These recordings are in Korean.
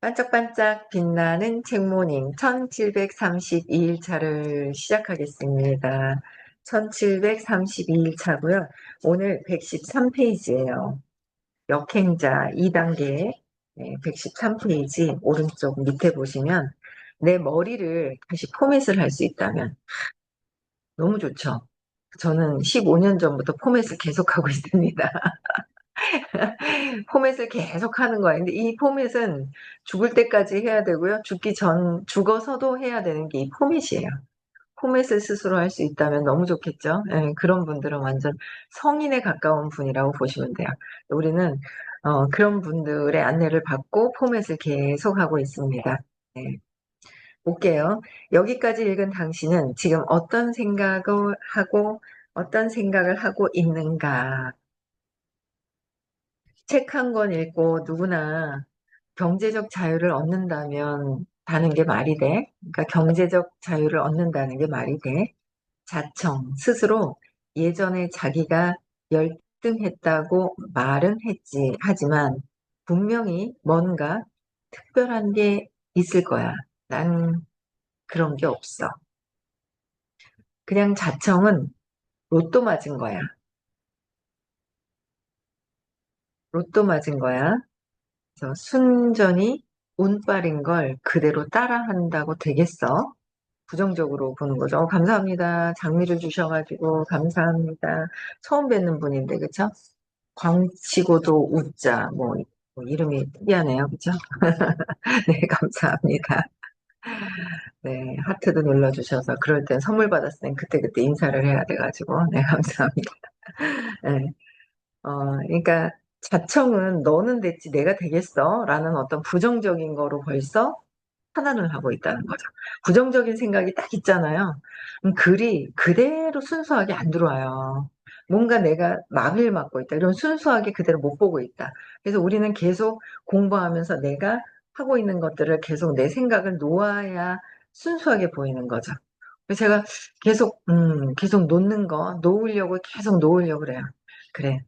반짝반짝 빛나는 책모닝 1732일차를 시작하겠습니다. 1732일차고요. 오늘 113페이지예요. 역행자 2단계 113페이지 오른쪽 밑에 보시면 내 머리를 다시 포맷을 할 수 있다면 너무 좋죠. 저는 15년 전부터 포맷을 계속하고 있습니다. 포맷을 계속 하는 거예요. 근데 이 포맷은 죽을 때까지 해야 되고요. 죽어서도 해야 되는 게 이 포맷이에요. 포맷을 스스로 할 수 있다면 너무 좋겠죠. 예, 그런 분들은 완전 성인에 가까운 분이라고 보시면 돼요. 우리는 그런 분들의 안내를 받고 포맷을 계속 하고 있습니다. 네, 볼게요. 여기까지 읽은 당신은 지금 어떤 생각을 하고 있는가? 책 한 권 읽고 누구나 경제적 자유를 얻는다면 다는 게 말이 돼. 그러니까 경제적 자유를 얻는다는 게 말이 돼. 자청, 스스로 예전에 자기가 열등했다고 말은 하지만 분명히 뭔가 특별한 게 있을 거야. 난 그런 게 없어. 그냥 자청은 로또 맞은 거야. 로또 맞은 거야. 그래서 순전히 운빨인 걸 그대로 따라한다고 되겠어? 부정적으로 보는 거죠. 감사합니다. 장미를 주셔가지고 감사합니다. 처음 뵙는 분인데 그쵸? 광치고도 웃자 뭐 이름이 특이하네요. 그쵸? 네, 감사합니다. 네, 하트도 눌러주셔서 그럴 땐 선물 받았을 땐 그때그때 인사를 해야 돼가지고 네, 감사합니다. 네. 그러니까 자청은 너는 됐지 내가 되겠어? 라는 어떤 부정적인 거로 벌써 판단을 하고 있다는 거죠. 부정적인 생각이 딱 있잖아요. 글이 그대로 순수하게 안 들어와요. 뭔가 내가 막을 막고 있다. 이런 순수하게 그대로 못 보고 있다. 그래서 우리는 계속 공부하면서 내가 하고 있는 것들을 계속 내 생각을 놓아야 순수하게 보이는 거죠. 그래서 제가 계속 놓으려고 계속 놓으려고 그래요. 그래,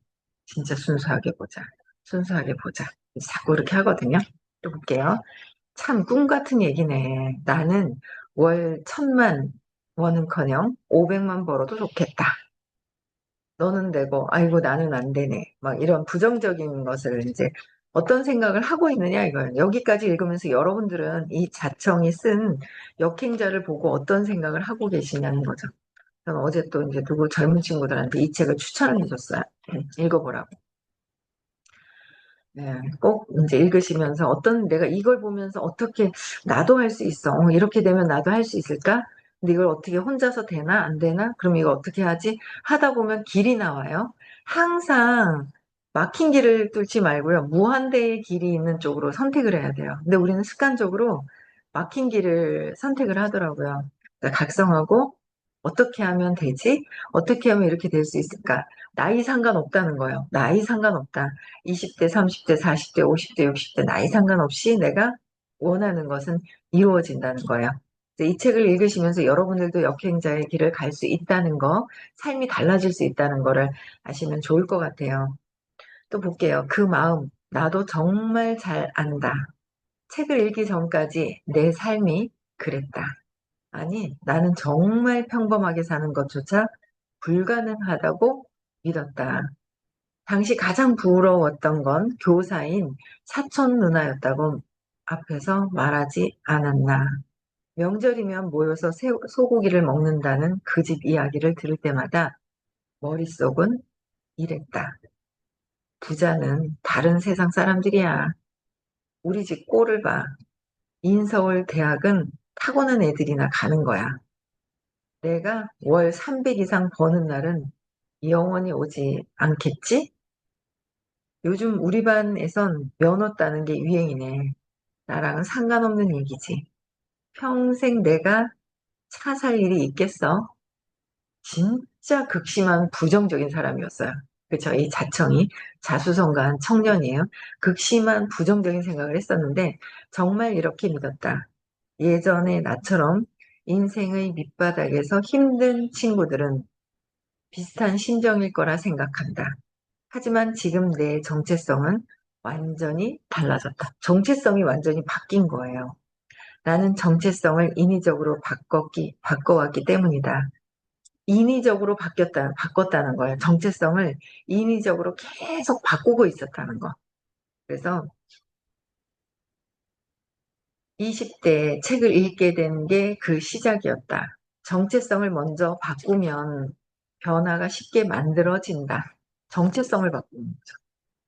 진짜 순수하게 보자. 순수하게 보자. 자꾸 이렇게 하거든요. 또 볼게요. 참 꿈 같은 얘기네. 나는 월 1,000만 원은커녕 500만 벌어도 좋겠다. 너는 되고, 아이고 나는 안 되네. 막 이런 부정적인 것을 이제 어떤 생각을 하고 있느냐 이거예요. 여기까지 읽으면서 여러분들은 이 자청이 쓴 역행자를 보고 어떤 생각을 하고 계시냐는 거죠. 저는 어제 또 이제 누구 젊은 친구들한테 이 책을 추천을 해줬어요. 읽어보라고. 네, 꼭 이제 읽으시면서 내가 이걸 보면서 어떻게 나도 할 수 있어. 이렇게 되면 나도 할 수 있을까? 근데 이걸 어떻게 혼자서 되나? 안 되나? 그럼 이거 어떻게 하지? 하다 보면 길이 나와요. 항상 막힌 길을 뚫지 말고요. 무한대의 길이 있는 쪽으로 선택을 해야 돼요. 근데 우리는 습관적으로 막힌 길을 선택을 하더라고요. 그러니까 각성하고 어떻게 하면 되지? 어떻게 하면 이렇게 될 수 있을까? 나이 상관없다는 거예요. 나이 상관없다. 20대, 30대, 40대, 50대, 60대 나이 상관없이 내가 원하는 것은 이루어진다는 거예요. 이 책을 읽으시면서 여러분들도 역행자의 길을 갈 수 있다는 거, 삶이 달라질 수 있다는 거를 아시면 좋을 것 같아요. 또 볼게요. 그 마음, 나도 정말 잘 안다. 책을 읽기 전까지 내 삶이 그랬다. 아니, 나는 정말 평범하게 사는 것조차 불가능하다고 믿었다. 당시 가장 부러웠던 건 교사인 사촌 누나였다고 앞에서 말하지 않았나. 명절이면 모여서 소고기를 먹는다는 그 집 이야기를 들을 때마다 머릿속은 이랬다. 부자는 다른 세상 사람들이야. 우리 집 꼴을 봐. 인서울 대학은 타고난 애들이나 가는 거야. 내가 월 300 이상 버는 날은 영원히 오지 않겠지? 요즘 우리 반에선 면허 따는 게 유행이네. 나랑은 상관없는 얘기지. 평생 내가 차 살 일이 있겠어? 진짜 극심한 부정적인 사람이었어요. 그쵸? 이 자청이 자수성가한 청년이에요. 극심한 부정적인 생각을 했었는데 정말 이렇게 믿었다. 예전에 나처럼 인생의 밑바닥에서 힘든 친구들은 비슷한 심정일 거라 생각한다. 하지만 지금 내 정체성은 완전히 달라졌다. 정체성이 완전히 바뀐 거예요. 나는 정체성을 인위적으로 바꿔왔기 때문이다. 인위적으로 바꿨다는 거예요. 정체성을 인위적으로 계속 바꾸고 있었다는 거. 그래서 20대에 책을 읽게 된 게 그 시작이었다. 정체성을 먼저 바꾸면 변화가 쉽게 만들어진다. 정체성을 바꾸는 거죠.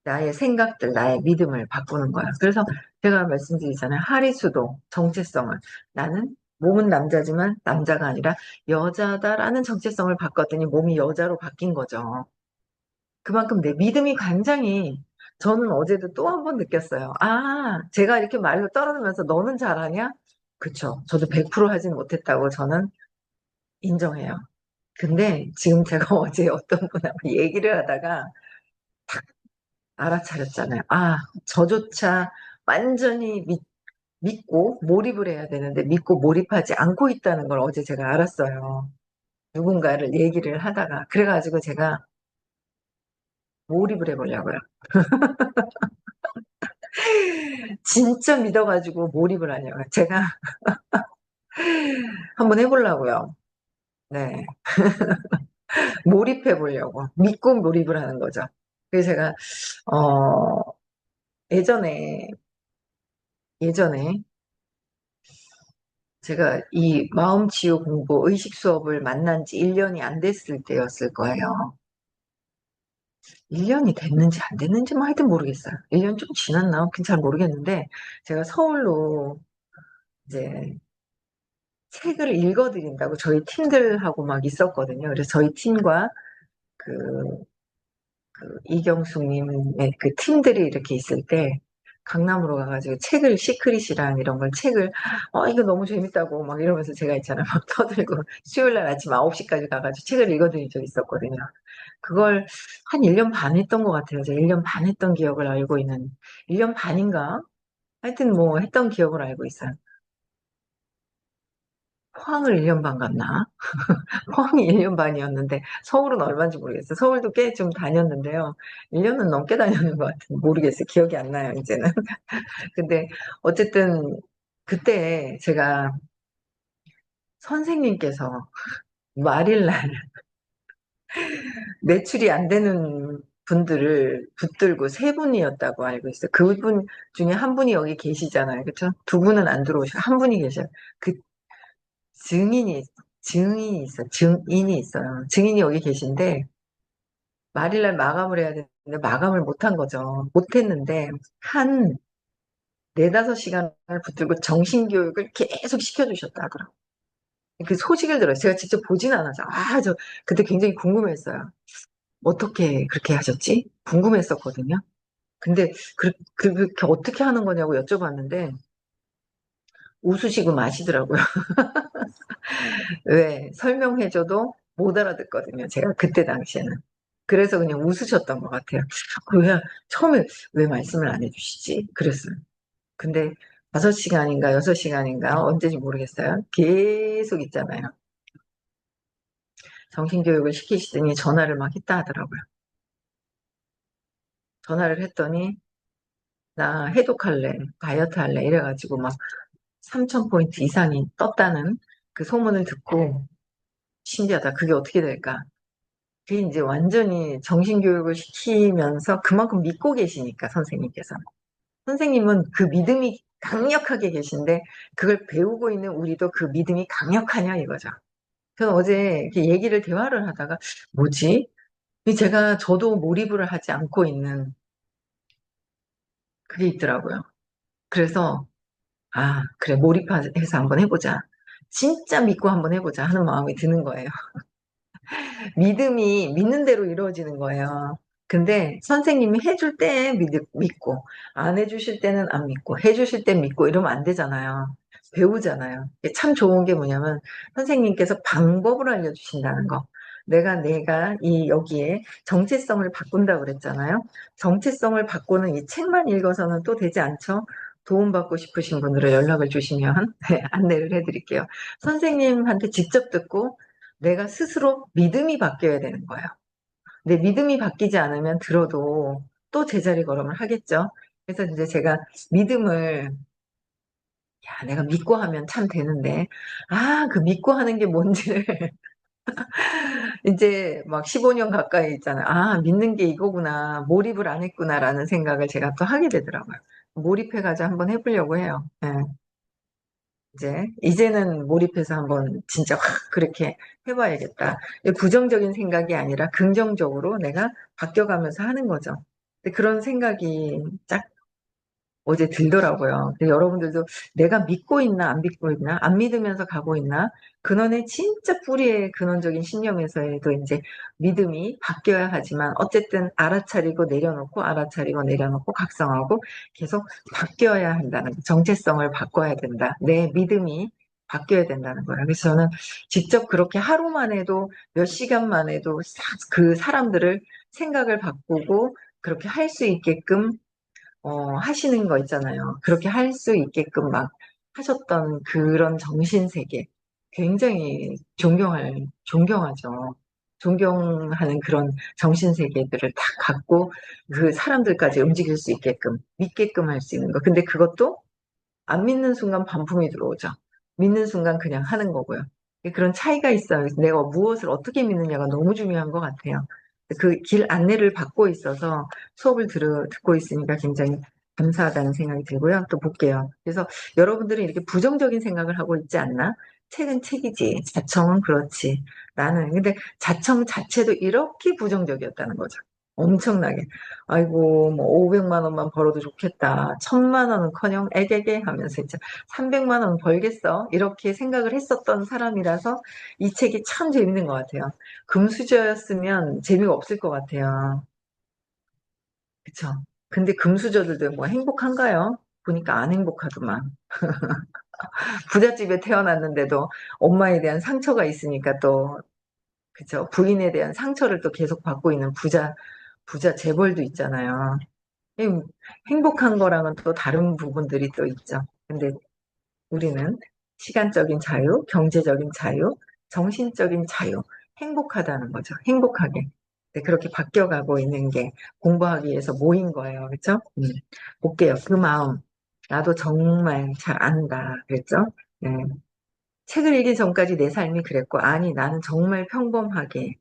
나의 생각들, 나의 믿음을 바꾸는 거야. 그래서 제가 말씀드리잖아요. 하리수도 정체성을. 나는 몸은 남자지만 남자가 아니라 여자다라는 정체성을 바꿨더니 몸이 여자로 바뀐 거죠. 그만큼 내 믿음이 굉장히 저는 어제도 또 한 번 느꼈어요. 아, 제가 이렇게 말로 떨어지면서 너는 잘하냐? 그쵸. 저도 100% 하진 못했다고 저는 인정해요. 근데 지금 제가 어제 어떤 분하고 얘기를 하다가 알아차렸잖아요. 아, 저조차 완전히 믿고 몰입을 해야 되는데 믿고 몰입하지 않고 있다는 걸 어제 제가 알았어요. 누군가를 얘기를 하다가. 그래가지고 제가 몰입을 해보려고요. 진짜 믿어가지고 몰입을 하려고요. 제가 한번 해보려고요. 네. 몰입해보려고. 믿고 몰입을 하는 거죠. 그래서 제가, 어, 예전에, 예전에 제가 이 마음치유 공부 의식 수업을 만난 지 1년이 안 됐을 때였을 거예요. 1년이 됐는지 안 됐는지 뭐 하여튼 모르겠어요. 1년 좀 지났나? 그건 잘 모르겠는데 제가 서울로 이제 책을 읽어드린다고 저희 팀들하고 막 있었거든요. 그래서 저희 팀과 그, 이경숙님의 그 팀들이 이렇게 있을 때 강남으로 가가지고 책을 시크릿이랑 이런 걸 책을 이거 너무 재밌다고 막 이러면서 제가 있잖아요. 막 터들고 수요일 날 아침 9시까지 가가지고 책을 읽어드린 적이 있었거든요. 그걸 한 1년 반 했던 것 같아요. 제가 1년 반 했던 기억을 알고 있는 1년 반인가? 하여튼 뭐 했던 기억을 알고 있어요. 포항을 1년 반 갔나? 포항이 1년 반이었는데 서울은 얼마인지 모르겠어요. 서울도 꽤 좀 다녔는데요. 1년은 넘게 다녔는 것 같은데 모르겠어요. 기억이 안 나요, 이제는. 근데 어쨌든 그때 제가 선생님께서 말일날 매출이 안 되는 분들을 붙들고 세 분이었다고 알고 있어요. 그분 중에 한 분이 여기 계시잖아요. 그렇죠? 두 분은 안 들어오시고 한 분이 계셔요. 그 증인이 증인이 있어요. 증인이 여기 계신데 말일날 마감을 해야 되는데 마감을 못 한 거죠. 못 했는데 한 네다섯 시간을 붙들고 정신교육을 계속 시켜주셨다 하더라고요. 그 소식을 들어요. 제가 직접 보진 않아서 그때 굉장히 궁금했어요. 어떻게 그렇게 하셨지? 궁금했었거든요. 근데 그렇게 어떻게 하는 거냐고 여쭤봤는데 웃으시고 마시더라고요. 왜 설명해줘도 못 알아듣거든요. 제가 그때 당시에는. 그래서 그냥 웃으셨던 것 같아요. 왜 처음에 왜 말씀을 안 해주시지? 그랬어요. 근데 5시간인가 6시간인가 언제인지 모르겠어요. 계속 있잖아요. 정신교육을 시키시더니 전화를 막 했다 하더라고요. 전화를 했더니 나 해독할래, 다이어트 할래 이래가지고 막 3,000포인트 이상이 떴다는 그 소문을 듣고 신기하다. 그게 어떻게 될까? 그게 이제 완전히 정신교육을 시키면서 그만큼 믿고 계시니까 선생님께서. 선생님은 그 믿음이 강력하게 계신데 그걸 배우고 있는 우리도 그 믿음이 강력하냐 이거죠. 저는 어제 이렇게 대화를 하다가 뭐지? 저도 몰입을 하지 않고 있는 그게 있더라고요. 그래서 그래 몰입해서 한번 해보자. 진짜 믿고 한번 해보자 하는 마음이 드는 거예요. 믿음이 믿는 대로 이루어지는 거예요. 근데 선생님이 해줄 때 믿고, 안 해주실 때는 안 믿고, 해주실 때 믿고 이러면 안 되잖아요. 배우잖아요. 이게 참 좋은 게 뭐냐면 선생님께서 방법을 알려주신다는 거. 내가 여기에 정체성을 바꾼다고 그랬잖아요. 정체성을 바꾸는 이 책만 읽어서는 또 되지 않죠? 도움받고 싶으신 분으로 연락을 주시면 안내를 해드릴게요. 선생님한테 직접 듣고 내가 스스로 믿음이 바뀌어야 되는 거예요. 근데 믿음이 바뀌지 않으면 들어도 또 제자리 걸음을 하겠죠. 그래서 이제 제가 믿음을, 야, 내가 믿고 하면 참 되는데, 그 믿고 하는 게 뭔지를 이제 막 15년 가까이 있잖아요. 믿는 게 이거구나. 몰입을 안 했구나라는 생각을 제가 또 하게 되더라고요. 몰입해가지고 한번 해보려고 해요. 예, 이제는 몰입해서 한번 진짜 확 그렇게 해봐야겠다. 부정적인 생각이 아니라 긍정적으로 내가 바뀌어가면서 하는 거죠. 근데 그런 생각이 어제 들더라고요. 근데 여러분들도 내가 믿고 있나, 안 믿고 있나, 안 믿으면서 가고 있나, 근원의 진짜 뿌리의 근원적인 신념에서도 이제 믿음이 바뀌어야 하지만, 어쨌든 알아차리고 내려놓고, 알아차리고 내려놓고, 각성하고 계속 바뀌어야 한다는, 정체성을 바꿔야 된다. 내 믿음이 바뀌어야 된다는 거예요. 그래서 저는 직접 그렇게 하루만 해도, 몇 시간만 해도 그 사람들을 생각을 바꾸고, 그렇게 할 수 있게끔 하시는 거 있잖아요. 그렇게 할 수 있게끔 막 하셨던 그런 정신세계. 굉장히 존경하죠. 존경하는 그런 정신세계들을 다 갖고 그 사람들까지 움직일 수 있게끔, 믿게끔 할 수 있는 거. 근데 그것도 안 믿는 순간 반품이 들어오죠. 믿는 순간 그냥 하는 거고요. 그런 차이가 있어요. 그래서 내가 무엇을 어떻게 믿느냐가 너무 중요한 것 같아요. 그 길 안내를 받고 있어서 수업을 듣고 있으니까 굉장히 감사하다는 생각이 들고요. 또 볼게요. 그래서 여러분들은 이렇게 부정적인 생각을 하고 있지 않나? 책은 책이지, 자청은 그렇지. 근데 자청 자체도 이렇게 부정적이었다는 거죠. 엄청나게. 아이고, 뭐, 500만 원만 벌어도 좋겠다. 1000만 원은커녕 애게게 하면서 이제 300만 원 벌겠어. 이렇게 생각을 했었던 사람이라서 이 책이 참 재밌는 것 같아요. 금수저였으면 재미가 없을 것 같아요. 그쵸? 근데 금수저들도 뭐 행복한가요? 보니까 안 행복하더만. 부잣집에 태어났는데도 엄마에 대한 상처가 있으니까 또, 그쵸? 부인에 대한 상처를 또 계속 받고 있는 부자 재벌도 있잖아요. 이 행복한 거랑은 또 다른 부분들이 또 있죠. 근데 우리는 시간적인 자유, 경제적인 자유, 정신적인 자유, 행복하다는 거죠. 행복하게. 네, 그렇게 바뀌어가고 있는 게 공부하기 위해서 모인 거예요. 그렇죠? 볼게요. 그 마음. 나도 정말 잘 안다. 그랬죠? 네. 책을 읽기 전까지 내 삶이 그랬고, 아니, 나는 정말 평범하게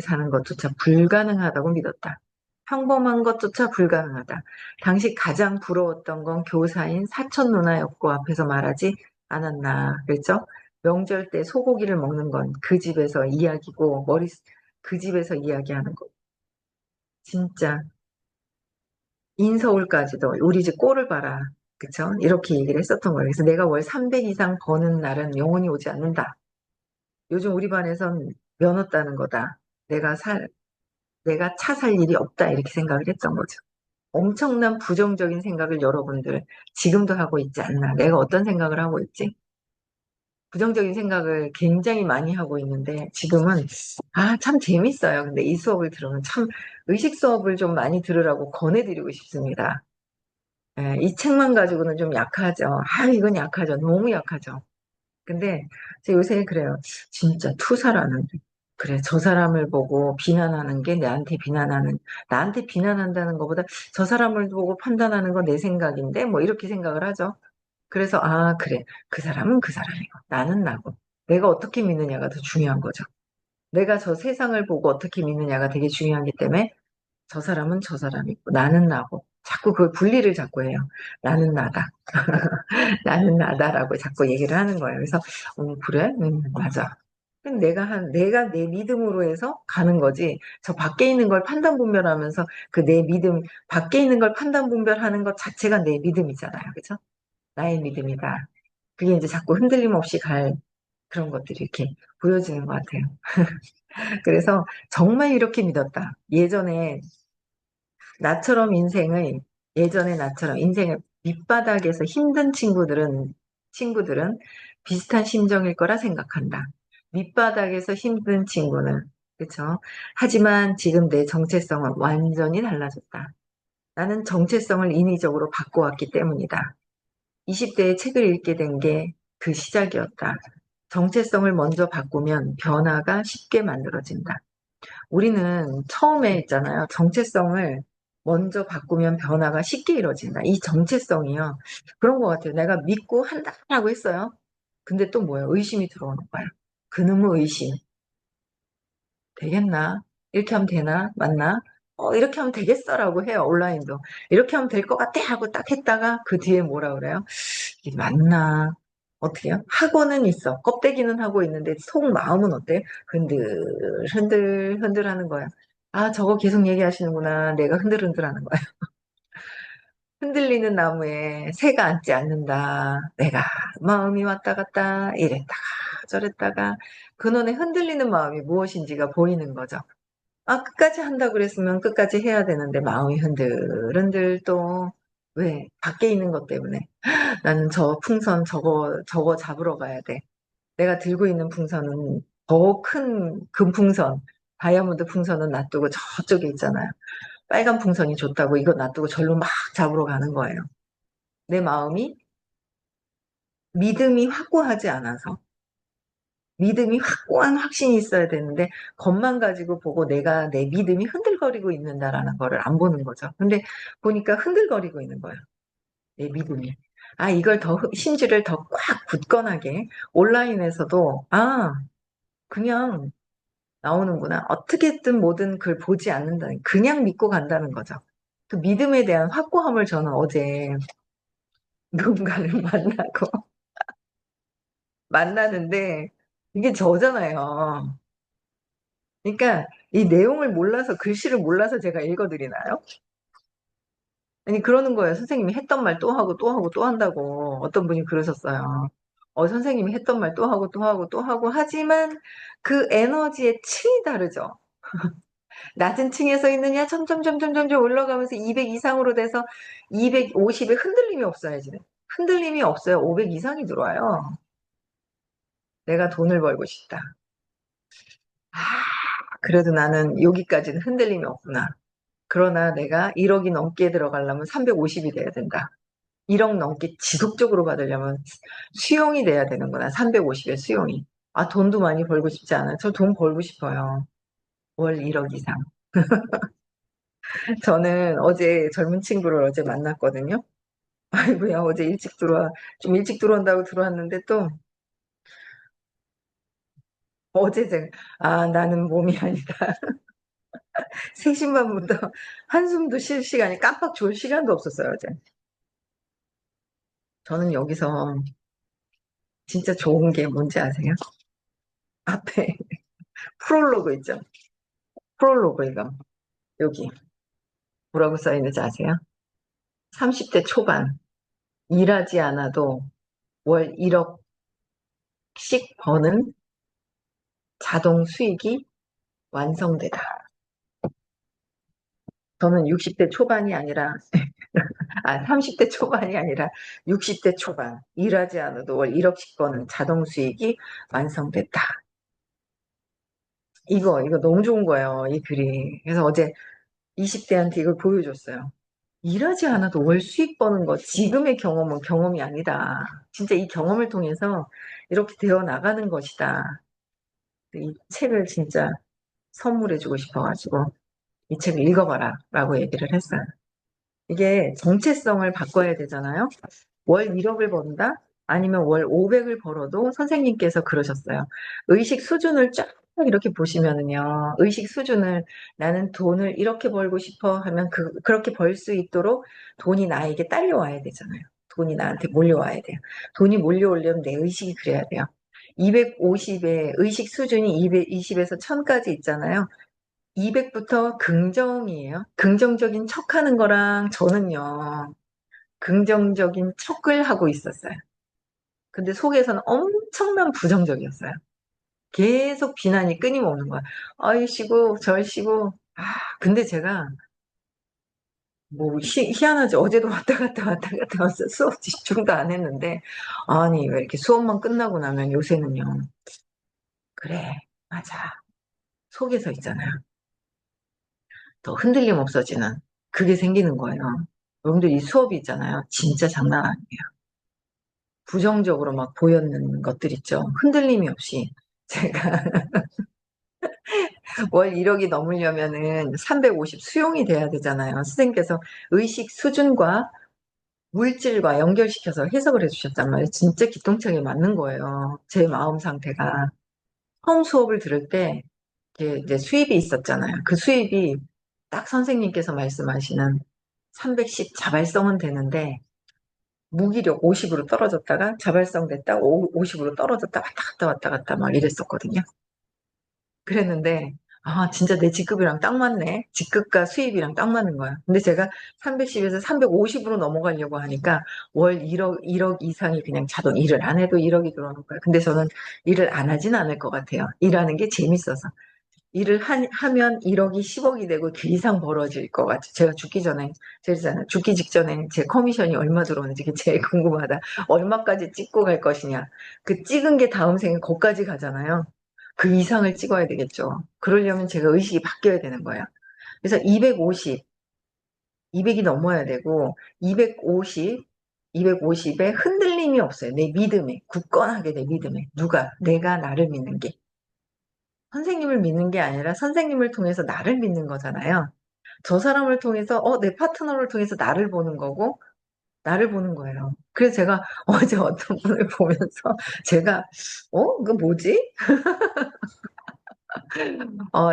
사는 것조차 불가능하다고 믿었다. 평범한 것조차 불가능하다. 당시 가장 부러웠던 건 교사인 사촌 누나였고 앞에서 말하지 않았나 그랬죠? 명절 때 소고기를 먹는 건 그 집에서 이야기고 그 집에서 이야기하는 거. 진짜 인서울까지도 우리 집 꼴을 봐라. 그쵸? 이렇게 얘기를 했었던 거예요. 그래서 내가 월 300 이상 버는 날은 영원히 오지 않는다. 요즘 우리 반에선 면허 따는 거다. 내가 차 살 일이 없다 이렇게 생각을 했던 거죠. 엄청난 부정적인 생각을 여러분들 지금도 하고 있지 않나. 내가 어떤 생각을 하고 있지? 부정적인 생각을 굉장히 많이 하고 있는데 지금은 참 재밌어요. 근데 이 수업을 들으면 참 의식 수업을 좀 많이 들으라고 권해드리고 싶습니다. 이 책만 가지고는 좀 약하죠. 이건 약하죠. 너무 약하죠. 근데 제가 요새 그래요. 진짜 투사라는 그래 저 사람을 보고 비난하는 게 나한테 비난한다는 것보다 저 사람을 보고 판단하는 건 내 생각인데 뭐 이렇게 생각을 하죠. 그래서 그래 그 사람은 그 사람이고 나는 나고 내가 어떻게 믿느냐가 더 중요한 거죠. 내가 저 세상을 보고 어떻게 믿느냐가 되게 중요하기 때문에 저 사람은 저 사람이고 나는 나고 자꾸 그 분리를 자꾸 해요. 나는 나다. 나는 나다라고 자꾸 얘기를 하는 거예요. 그래서, 그래? 맞아. 그럼 내가 내 믿음으로 해서 가는 거지. 저 밖에 있는 걸 판단 분별하면서 그 내 믿음, 밖에 있는 걸 판단 분별하는 것 자체가 내 믿음이잖아요. 그죠? 나의 믿음이다. 그게 이제 자꾸 흔들림 없이 갈 그런 것들이 이렇게 보여지는 것 같아요. 그래서 정말 이렇게 믿었다. 예전에 나처럼 인생의 밑바닥에서 힘든 친구들은 비슷한 심정일 거라 생각한다. 밑바닥에서 힘든 친구는, 그쵸? 하지만 지금 내 정체성은 완전히 달라졌다. 나는 정체성을 인위적으로 바꿔왔기 때문이다. 20대에 책을 읽게 된 게 그 시작이었다. 정체성을 먼저 바꾸면 변화가 쉽게 만들어진다. 우리는 처음에 있잖아요. 정체성을 먼저 바꾸면 변화가 쉽게 이루어진다. 이 정체성이요. 그런 것 같아요. 내가 믿고 한다라고 했어요. 근데 또 뭐예요? 의심이 들어오는 거예요. 그놈의 의심. 되겠나? 이렇게 하면 되나? 맞나? 이렇게 하면 되겠어라고 해요. 온라인도. 이렇게 하면 될 것 같아 하고 딱 했다가 그 뒤에 뭐라 그래요? 이게 맞나? 어떻게요? 하고는 있어. 껍데기는 하고 있는데 속 마음은 어때? 흔들, 흔들, 흔들 하는 거야. 아, 저거 계속 얘기하시는구나. 내가 흔들, 흔들 하는 거야. 흔들리는 나무에 새가 앉지 않는다. 내가 마음이 왔다 갔다 이랬다가 저랬다가 그놈의 흔들리는 마음이 무엇인지가 보이는 거죠. 아, 끝까지 한다 그랬으면 끝까지 해야 되는데 마음이 흔들흔들 또 왜? 밖에 있는 것 때문에 나는 저 풍선 저거 잡으러 가야 돼. 내가 들고 있는 풍선은 더 큰 금풍선, 다이아몬드 풍선은 놔두고 저쪽에 있잖아요. 빨간 풍선이 좋다고 이거 놔두고 절로 막 잡으러 가는 거예요. 내 마음이 믿음이 확고하지 않아서 믿음이 확고한 확신이 있어야 되는데 겉만 가지고 보고 내가 내 믿음이 흔들거리고 있는다라는 거를 안 보는 거죠. 근데 보니까 흔들거리고 있는 거예요. 내 믿음이. 아, 이걸 더 심지를 더 꽉 굳건하게 온라인에서도 그냥 나오는구나. 어떻게든 뭐든 그걸 보지 않는다는 그냥 믿고 간다는 거죠. 그 믿음에 대한 확고함을 저는 어제 누군가를 만나고 만나는데 이게 저잖아요. 그러니까 이 내용을 몰라서 글씨를 몰라서 제가 읽어드리나요? 아니 그러는 거예요. 선생님이 했던 말 또 하고 또 하고 또 한다고 어떤 분이 그러셨어요. 선생님이 했던 말 또 하고 또 하고 또 하고 하지만 그 에너지의 층이 다르죠. 낮은 층에서 있느냐 점점 올라가면서 200 이상으로 돼서 250에 흔들림이 없어야지. 흔들림이 없어요. 500 이상이 들어와요. 내가 돈을 벌고 싶다. 아, 그래도 나는 여기까지는 흔들림이 없구나. 그러나 내가 1억이 넘게 들어가려면 350이 돼야 된다. 1억 넘게 지속적으로 받으려면 수용이 돼야 되는구나. 350의 수용이. 아, 돈도 많이 벌고 싶지 않아요. 저 돈 벌고 싶어요. 월 1억 이상. 저는 어제 젊은 친구를 어제 만났거든요. 아이고야, 어제 일찍 들어와. 좀 일찍 들어온다고 들어왔는데 또 어제 나는 몸이 아니다. 3시 반부터 한숨도 쉴 시간이 깜빡 졸 시간도 없었어요, 어제. 저는 여기서 진짜 좋은 게 뭔지 아세요? 앞에 프롤로그 있죠? 프롤로그 이거. 여기. 뭐라고 써 있는지 아세요? 30대 초반. 일하지 않아도 월 1억씩 버는 자동 수익이 완성되다. 저는 60대 초반이 아니라, 30대 초반이 아니라 60대 초반. 일하지 않아도 월 1억씩 버는 자동 수익이 완성됐다. 이거 너무 좋은 거예요, 이 글이. 그래서 어제 20대한테 이걸 보여줬어요. 일하지 않아도 월 수익 버는 거, 지금의 경험은 경험이 아니다. 진짜 이 경험을 통해서 이렇게 되어 나가는 것이다. 이 책을 진짜 선물해주고 싶어가지고 이 책을 읽어봐라 라고 얘기를 했어요. 이게 정체성을 바꿔야 되잖아요. 월 1억을 번다? 아니면 월 500을 벌어도 선생님께서 그러셨어요. 의식 수준을 쫙 이렇게 보시면은요. 의식 수준을 나는 돈을 이렇게 벌고 싶어 하면 그렇게 벌 수 있도록 돈이 나에게 딸려와야 되잖아요. 돈이 나한테 몰려와야 돼요. 돈이 몰려오려면 내 의식이 그래야 돼요. 250의 의식 수준이 220에서 1000까지 있잖아요. 200부터 긍정이에요. 긍정적인 척하는 거랑 저는요. 긍정적인 척을 하고 있었어요. 근데 속에서는 엄청난 부정적이었어요. 계속 비난이 끊임없는 거야. 아이씨고 저이씨고. 근데 제가 뭐 희한하죠. 어제도 왔다 갔다 하면서 수업 집중도 안 했는데 아니 왜 이렇게 수업만 끝나고 나면 요새는요. 그래 맞아. 속에서 있잖아요. 더 흔들림 없어지는 그게 생기는 거예요. 여러분들 이 수업이 있잖아요. 진짜 장난 아니에요. 부정적으로 막 보였는 것들 있죠. 흔들림이 없이 제가 월 1억이 넘으려면은 350 수용이 돼야 되잖아요. 선생님께서 의식 수준과 물질과 연결시켜서 해석을 해주셨단 말이에요. 진짜 기똥차게 맞는 거예요. 제 마음 상태가. 처음 수업을 들을 때 이제 수입이 있었잖아요. 그 수입이 딱 선생님께서 말씀하시는 310 자발성은 되는데 무기력 50으로 떨어졌다가 자발성 됐다 50으로 떨어졌다 왔다 갔다 왔다 갔다 막 이랬었거든요. 그랬는데 아 진짜 내 직급이랑 딱 맞네. 직급과 수입이랑 딱 맞는 거야. 근데 제가 310에서 350으로 넘어가려고 하니까 월 1억 이상이 그냥 자동 일을 안 해도 1억이 들어오는 거야. 근데 저는 일을 안 하진 않을 것 같아요. 일하는 게 재밌어서. 일을 하면 1억이 10억이 되고 그 이상 벌어질 것 같아요. 제가 죽기 전에, 제가 죽기 직전에 제 커미션이 얼마 들어오는지 그게 제일 궁금하다. 얼마까지 찍고 갈 것이냐. 그 찍은 게 다음 생에 거기까지 가잖아요. 그 이상을 찍어야 되겠죠. 그러려면 제가 의식이 바뀌어야 되는 거예요. 그래서 250, 200이 넘어야 되고, 250, 250에 흔들림이 없어요. 내 믿음에. 굳건하게 내 믿음에. 누가? 내가 나를 믿는 게. 선생님을 믿는 게 아니라 선생님을 통해서 나를 믿는 거잖아요. 저 사람을 통해서, 내 파트너를 통해서 나를 보는 거고, 나를 보는 거예요. 그래서 제가 어제 어떤 분을 보면서 제가, 그 뭐지?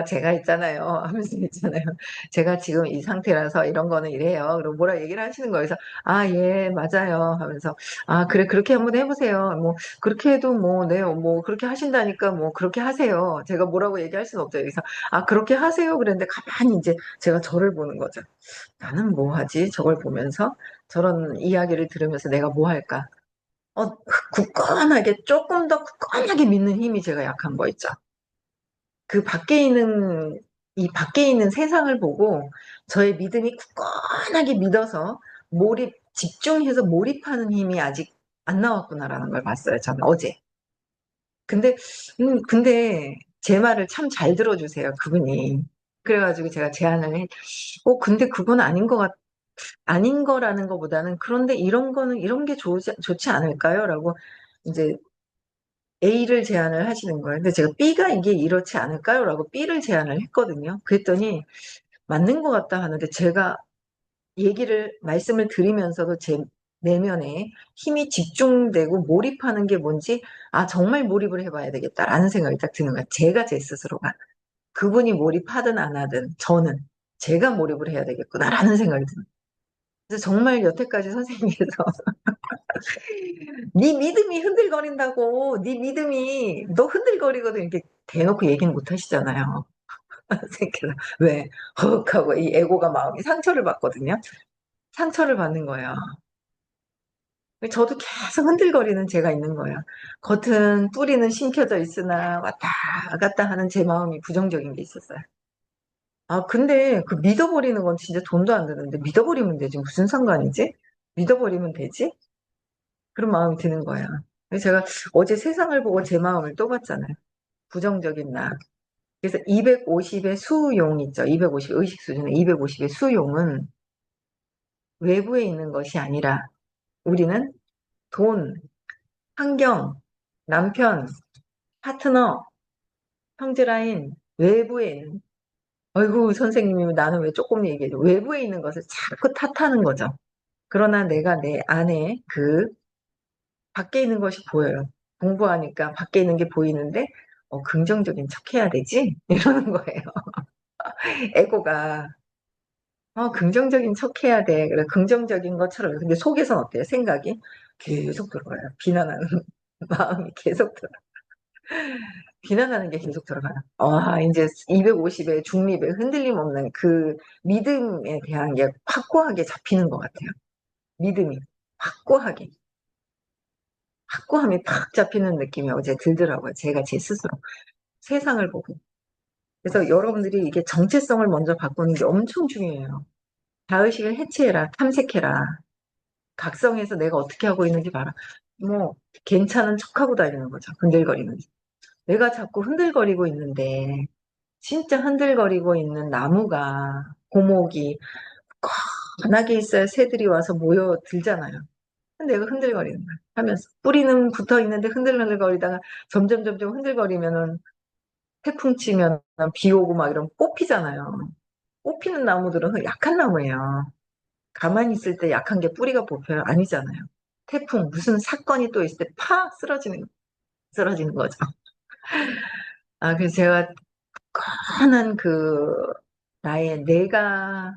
제가 있잖아요. 하면서 있잖아요. 제가 지금 이 상태라서 이런 거는 이래요. 그리고 뭐라 얘기를 하시는 거예요. 그래서, 아, 예, 맞아요. 하면서, 아, 그래, 그렇게 한번 해보세요. 뭐, 그렇게 해도 뭐, 네, 뭐, 그렇게 하신다니까 뭐, 그렇게 하세요. 제가 뭐라고 얘기할 수는 없어요. 그래서, 아, 그렇게 하세요. 그랬는데 가만히 이제 제가 저를 보는 거죠. 나는 뭐 하지? 저걸 보면서 저런 이야기를 들으면서 내가 뭐 할까? 굳건하게, 조금 더 굳건하게 믿는 힘이 제가 약한 거 있죠. 그 밖에 있는, 이 밖에 있는 세상을 보고 저의 믿음이 굳건하게 믿어서 집중해서 몰입하는 힘이 아직 안 나왔구나라는 걸 봤어요. 저는 어제. 근데 제 말을 참 잘 들어주세요. 그분이. 그래가지고 제가 제안을 근데 그건 아닌 거라는 것보다는 그런데 이런 거는 이런 게 좋지 않을까요? 라고 이제 A를 제안을 하시는 거예요. 근데 제가 B가 이게 이렇지 않을까요? 라고 B를 제안을 했거든요. 그랬더니 맞는 것 같다 하는데 제가 말씀을 드리면서도 제 내면에 힘이 집중되고 몰입하는 게 뭔지, 아, 정말 몰입을 해봐야 되겠다라는 생각이 딱 드는 거예요. 제가 제 스스로가. 그분이 몰입하든 안 하든 저는 제가 몰입을 해야 되겠구나라는 생각이 드는 거예요. 그래서 정말 여태까지 선생님께서 네 믿음이 흔들거린다고, 네 믿음이 너 흔들거리거든 이렇게 대놓고 얘기는 못 하시잖아요. 선생님께서 왜 헉 하고 이 에고가 마음이 상처를 받거든요. 상처를 받는 거예요. 저도 계속 흔들거리는 제가 있는 거예요. 겉은 뿌리는 심겨져 있으나 왔다 갔다 하는 제 마음이 부정적인 게 있었어요. 아, 근데 그 믿어버리는 건 진짜 돈도 안 드는데 믿어버리면 되지. 무슨 상관이지? 믿어버리면 되지? 그런 마음이 드는 거예요. 그래서 제가 어제 세상을 보고 제 마음을 또 봤잖아요. 부정적인 나. 그래서 250의 수용 있죠. 250, 의식 수준의 250의 수용은 외부에 있는 것이 아니라 우리는 돈, 환경, 남편, 파트너, 형제라인, 외부에 있는, 아이고, 선생님이 나는 왜 조금 얘기해줘. 외부에 있는 것을 자꾸 탓하는 거죠. 그러나 내가 내 안에 밖에 있는 것이 보여요. 공부하니까 밖에 있는 게 보이는데, 긍정적인 척 해야 되지? 이러는 거예요. 에고가. 긍정적인 척 해야 돼. 그래, 긍정적인 것처럼. 근데 속에선 어때요? 생각이 계속 들어가요. 비난하는 마음이 계속 비난하는 게 계속 들어가요. 이제 250의 중립에 흔들림 없는 그 믿음에 대한 게 확고하게 잡히는 것 같아요. 믿음이 확고하게. 확고함이 팍 잡히는 느낌이 어제 들더라고요. 제가 제 스스로. 세상을 보고. 그래서 여러분들이 이게 정체성을 먼저 바꾸는 게 엄청 중요해요. 자의식을 해체해라, 탐색해라. 각성해서 내가 어떻게 하고 있는지 봐라. 뭐, 괜찮은 척하고 다니는 거죠. 흔들거리면서. 내가 자꾸 흔들거리고 있는데, 진짜 흔들거리고 있는 나무가, 고목이 건하게 있어야 새들이 와서 모여들잖아요. 내가 흔들거리는 거야. 하면서. 뿌리는 붙어 있는데 흔들흔들거리다가 점점 흔들거리면은 태풍 치면 비 오고 막 이러면 뽑히잖아요. 뽑히는 나무들은 약한 나무예요. 가만히 있을 때 약한 게 뿌리가 뽑혀요? 아니잖아요. 태풍, 무슨 사건이 또 있을 때 팍 쓰러지는 거죠. 아, 그래서 제가 하는 나의 내가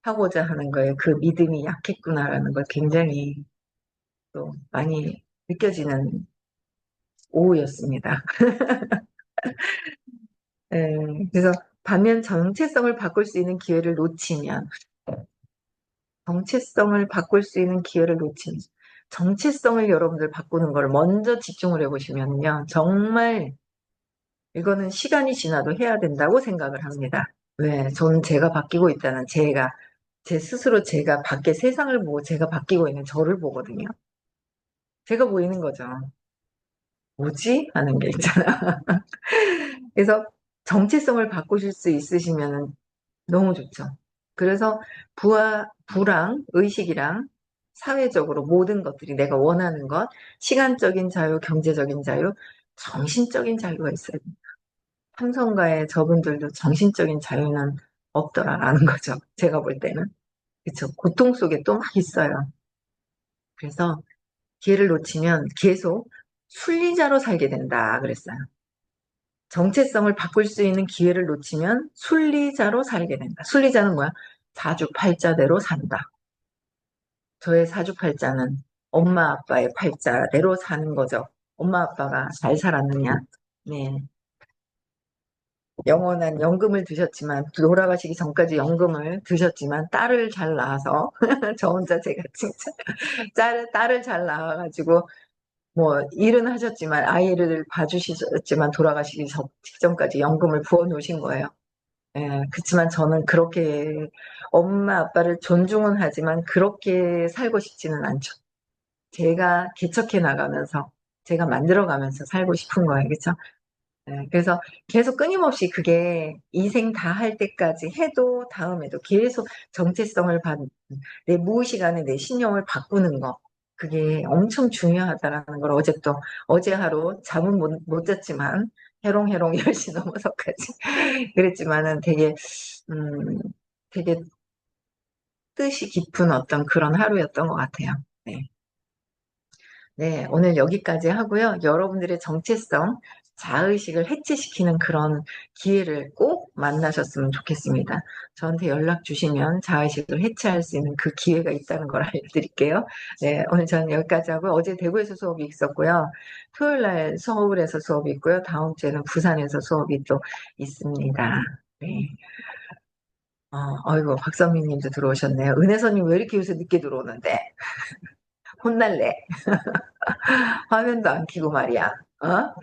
하고자 하는 거에 그 믿음이 약했구나라는 걸 굉장히 또 많이 느껴지는 오후였습니다. 예, 그래서 반면 정체성을 바꿀 수 있는 기회를 놓치면, 정체성을 바꿀 수 있는 기회를 놓치면, 정체성을 여러분들 바꾸는 걸 먼저 집중을 해보시면요. 정말 이거는 시간이 지나도 해야 된다고 생각을 합니다. 왜? 저는 제가 바뀌고 있다는 제 스스로 제가 밖에 세상을 보고 제가 바뀌고 있는 저를 보거든요. 제가 보이는 거죠. 뭐지? 하는 게 있잖아. 그래서 정체성을 바꾸실 수 있으시면 너무 좋죠. 그래서 부랑 의식이랑 사회적으로 모든 것들이 내가 원하는 것, 시간적인 자유, 경제적인 자유, 정신적인 자유가 있어야 됩니다. 삼성가의 저분들도 정신적인 자유는 없더라라는 거죠. 제가 볼 때는. 그쵸. 고통 속에 또 막 있어요. 그래서 기회를 놓치면 계속 순리자로 살게 된다 그랬어요. 정체성을 바꿀 수 있는 기회를 놓치면 순리자로 살게 된다. 순리자는 뭐야? 사주팔자대로 산다. 저의 사주팔자는 엄마 아빠의 팔자대로 사는 거죠. 엄마 아빠가 잘 살았느냐? 네. 영원한 연금을 드셨지만, 돌아가시기 전까지 연금을 드셨지만, 딸을 잘 낳아서, 저 혼자 제가 진짜, 딸을 잘 낳아가지고, 뭐, 일은 하셨지만, 아이를 봐주셨지만, 돌아가시기 직전까지 연금을 부어 놓으신 거예요. 예, 그렇지만 저는 그렇게 엄마 아빠를 존중은 하지만 그렇게 살고 싶지는 않죠. 제가 개척해 나가면서 제가 만들어 가면서 살고 싶은 거예요. 그렇죠? 예, 그래서 계속 끊임없이 그게 인생 다 할 때까지 해도 다음에도 계속 정체성을 받는 내 무의식 안에 내 신념을 바꾸는 거 그게 엄청 중요하다라는 걸 어제 하루 잠은 못 잤지만 해롱해롱 10시 넘어서까지 그랬지만은 음, 되게 뜻이 깊은 어떤 그런 하루였던 것 같아요. 네. 네, 오늘 여기까지 하고요. 여러분들의 정체성, 자의식을 해체시키는 그런 기회를 꼭 만나셨으면 좋겠습니다. 저한테 연락 주시면 자의식을 해체할 수 있는 그 기회가 있다는 걸 알려드릴게요. 네, 오늘 저는 여기까지 하고요. 어제 대구에서 수업이 있었고요. 토요일 날 서울에서 수업이 있고요. 다음 주에는 부산에서 수업이 또 있습니다. 네. 아이고, 박선미 님도 들어오셨네요. 은혜선님 왜 이렇게 요새 늦게 들어오는데? 혼날래. 화면도 안 켜고 말이야. 어?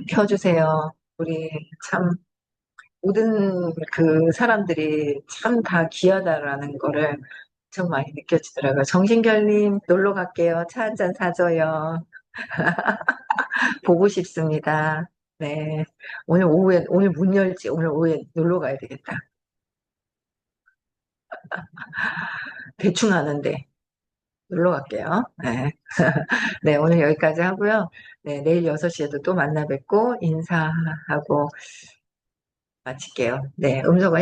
켜주세요. 우리 참 모든 그 사람들이 참 다 귀하다라는 거를 좀 많이 느껴지더라고요. 정신결님 놀러 갈게요. 차 한 잔 사줘요. 보고 싶습니다. 네. 오늘 문 열지. 오늘 오후에 놀러 가야 되겠다. 대충 하는데 놀러 갈게요. 네. 네, 오늘 여기까지 하고요. 네, 내일 6시에도 또 만나 뵙고 인사하고 마칠게요. 네, 음소거